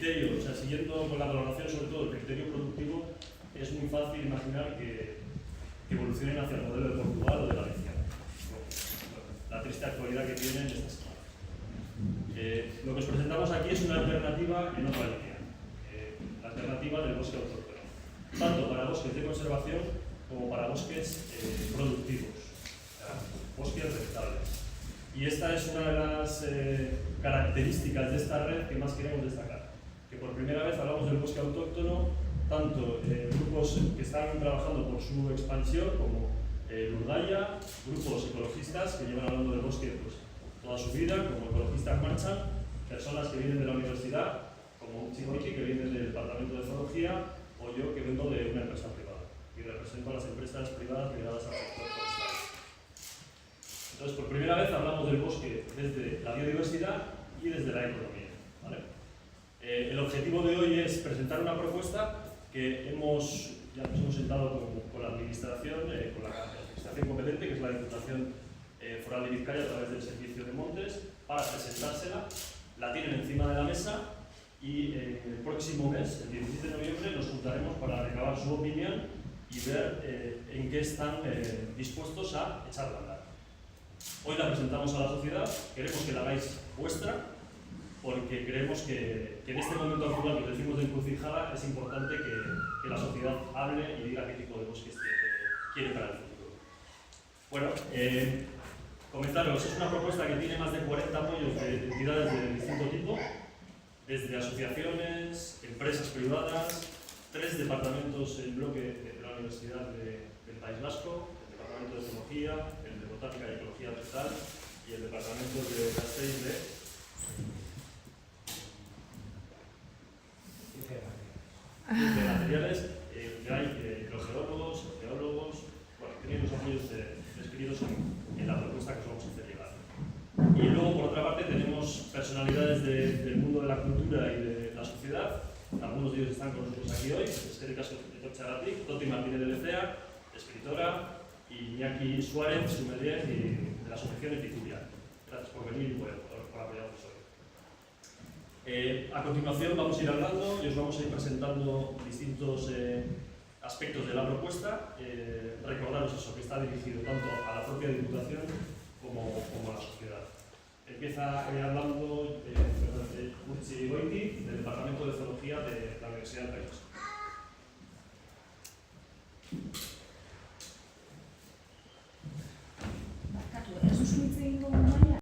criterio, o sea, siguiendo con la valoración sobre todo del criterio productivo, es muy fácil imaginar que evolucionen hacia el modelo de Portugal o de Galicia. La triste actualidad que tienen estas semanas. Lo que os presentamos aquí es una alternativa en otra línea. La alternativa del bosque autóctono, tanto para bosques de conservación como para bosques productivos, o sea, bosques rentables. Y esta es una de las características de esta red que más queremos destacar, que por primera vez hablamos del bosque autóctono, tanto grupos que están trabajando por su expansión como Lurdaya, grupos ecologistas que llevan hablando del bosque pues, toda su vida, como Ecologistas Marchan, personas que vienen de la universidad, como Chigoichi, que viene del departamento de zoología, o yo, que vengo de una empresa privada y represento a las empresas privadas ligadas al sector forestal. Entonces, por primera vez hablamos del bosque desde la biodiversidad y desde la economía, ¿vale? El objetivo de hoy es presentar una propuesta que ya nos hemos sentado con la administración, con la administración competente, que es la Diputación Foral de Vizcaya a través del Servicio de Montes, para presentársela. La tienen encima de la mesa y el próximo mes, el 17 de noviembre, nos juntaremos para recabar su opinión y ver en qué están dispuestos a echarla a andar. Hoy la presentamos a la sociedad, queremos que la hagáis vuestra, porque creemos que en este momento actual que decimos de encrucijada es importante que la sociedad hable y diga qué tipo de bosques quiere para el futuro. Bueno, comentaros, es una propuesta que tiene más de 40 apoyos de entidades de distinto tipo, desde asociaciones, empresas privadas, 3 departamentos en bloque de la Universidad del País Vasco, el Departamento de Zoología, el de Botánica y Ecología Vegetal y el Departamento de Castells de materiales, que hay geólogos, geólogos, bueno, tenéis los apoyos descritos en la propuesta que os vamos a hacer llegar. Y luego, por otra parte, tenemos personalidades del mundo de la cultura y de la sociedad. Algunos de ellos están con nosotros aquí hoy. Es el caso de Torchagatic, Toti Martínez de Lecea, escritora, y Iñaki Suárez, sommelier y de la Asociación Epicuria. Gracias por venir y por apoyarnos hoy. A continuación vamos a ir hablando y os vamos a ir presentando distintos aspectos de la propuesta. Recordaros eso, que está dirigido tanto a la propia Diputación como a la sociedad. Empieza hablando Urtzi Goiti, del Departamento de Zoología de la Universidad del País Vasco.